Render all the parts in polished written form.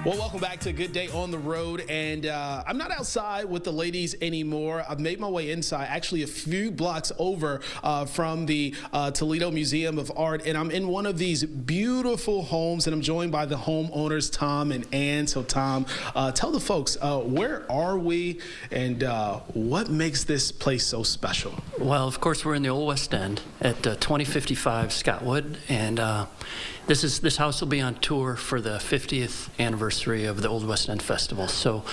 Well, welcome back to Good Day on the Road, and I'm not outside with the ladies anymore. I've made my way inside, actually a few blocks over from the Toledo Museum of Art, and I'm in one of these beautiful homes, and I'm joined by the homeowners, Tom and Ann. So, Tom, tell the folks, where are we, and what makes this place so special? Well, of course, we're in the Old West End at 2055 Scottwood, and this house will be on tour for the 50th anniversary of the Old West End Festival. So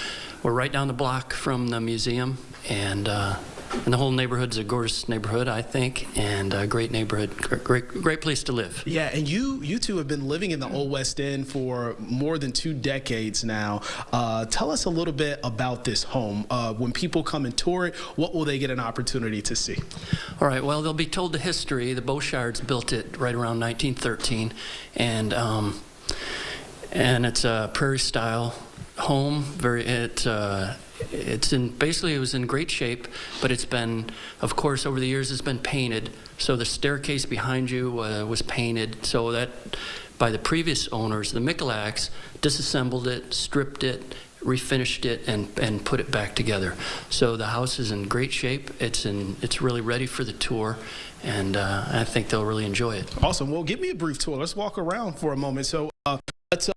we're right down the block from the museum, and the whole neighborhood's a gorgeous neighborhood, I think, and a great neighborhood, great place to live. Yeah, and you two have been living in the Old West End for more than 2 decades now. Tell us a little bit about this home. When people come and tour it, what will they get an opportunity to see? All right, well, they'll be told the history. The Beauchards built it right around 1913, and it's a prairie-style home. It was in great shape, but it's been, of course, over the years, it's been painted. So the staircase behind you was painted, so that by the previous owners, the Michalaks, disassembled it, stripped it, refinished it, and put it back together. So the house is in great shape. It's really ready for the tour, and I think they'll really enjoy it. Awesome. Well, give me a brief tour. Let's walk around for a moment. So.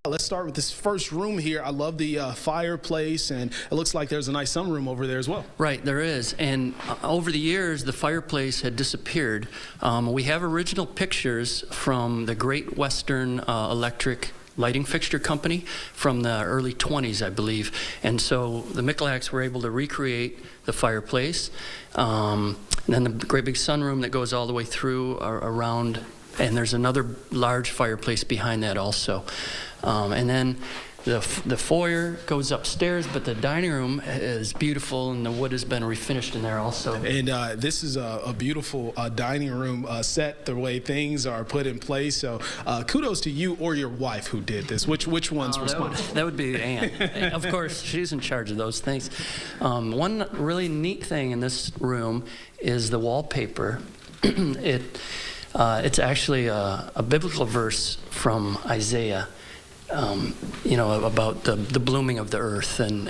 Let's start with this first room here. I love the fireplace, and it looks like there's a nice sunroom over there as well. Right, there is. And over the years, the fireplace had disappeared. We have original pictures from the Great Western Electric lighting fixture company from the early 20s, I believe. And so the Michalaks were able to recreate the fireplace. And then the great big sunroom that goes all the way through around. And there's another large fireplace behind that also. And then the foyer goes upstairs, but the dining room is beautiful, and the wood has been refinished in there also. And this is a beautiful dining room set, the way things are put in place. So kudos to you or your wife who did this. Which one's responsible? That would be Ann. Of course, she's in charge of those things. One really neat thing in this room is the wallpaper. It's actually a biblical verse from Isaiah, about the blooming of the earth and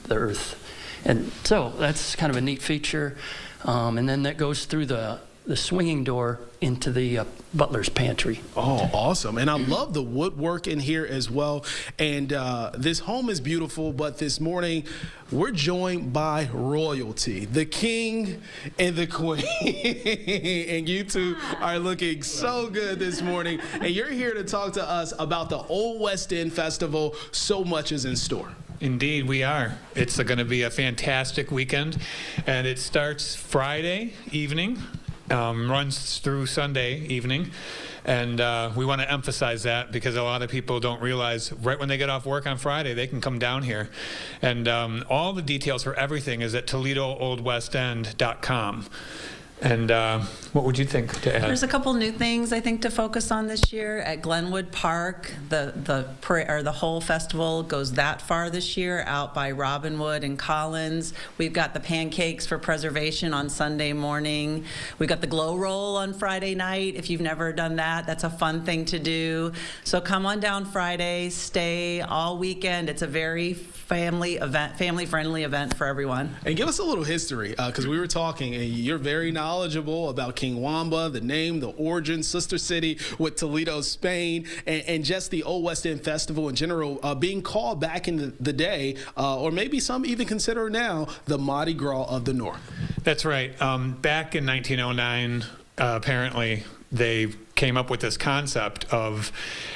the earth. And so that's kind of a neat feature. And then that goes through the swinging door into the butler's pantry. Oh, awesome. And I love the woodwork in here as well. And this home is beautiful, but this morning we're joined by royalty, the king and the queen. And you two are looking so good this morning. And you're here to talk to us about the Old West End Festival. So much is in store. Indeed, we are. It's going to be a fantastic weekend, and it starts Friday evening. Runs through Sunday evening, and we want to emphasize that because a lot of people don't realize right when they get off work on Friday they can come down here, and all the details for everything is at ToledoOldWestEnd.com. And what would you think to add? There's a couple new things I think to focus on this year at Glenwood Park. The whole festival goes that far this year, out by Robinwood and Collins. We've got the pancakes for preservation on Sunday morning. We've got the glow roll on Friday night. If you've never done that, that's a fun thing to do. So come on down Friday, stay all weekend. It's a very family-friendly event for everyone. And give us a little history, because we were talking, and you're very knowledgeable about King Wamba, the name, the origin, sister city with Toledo, Spain, and just the Old West End Festival in general, being called back in the day, or maybe some even consider now, the Mardi Gras of the North. That's right. Back in 1909, apparently, they came up with this concept of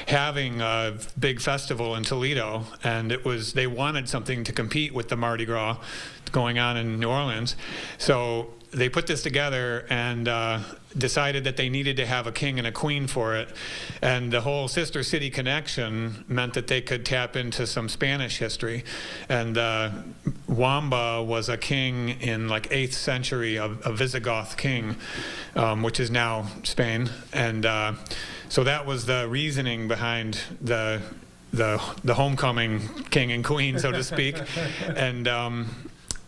having a big festival in Toledo, and they wanted something to compete with the Mardi Gras going on in New Orleans. So they put this together and decided that they needed to have a king and a queen for it. And the whole sister city connection meant that they could tap into some Spanish history. And Wamba was a king in like 8th century, a Visigoth king, which is now Spain. And so that was the reasoning behind the homecoming king and queen, so to speak. And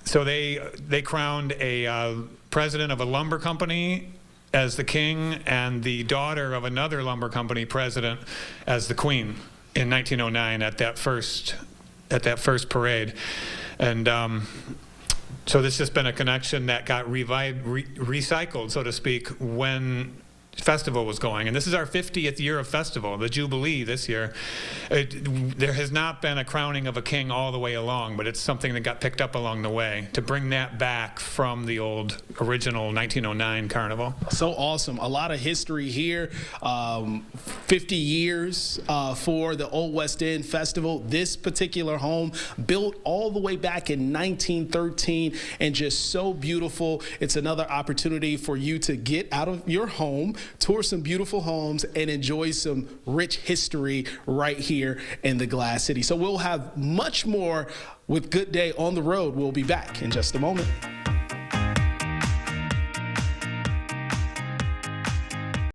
so they crowned a president of a lumber company as the king, and the daughter of another lumber company president as the queen. in 1909 at that first parade, and so this has been a connection that got recycled, so to speak, when festival was going. And this is our 50th year of festival, the Jubilee this year. There has not been a crowning of a king all the way along, but it's something that got picked up along the way to bring that back from the old original 1909 carnival. So awesome. A lot of history here. 50 years for the Old West End Festival. This particular home built all the way back in 1913 and just so beautiful. It's another opportunity for you to get out of your home, tour some beautiful homes, and enjoy some rich history right here in the Glass City. So we'll have much more with Good Day on the Road. We'll be back in just a moment.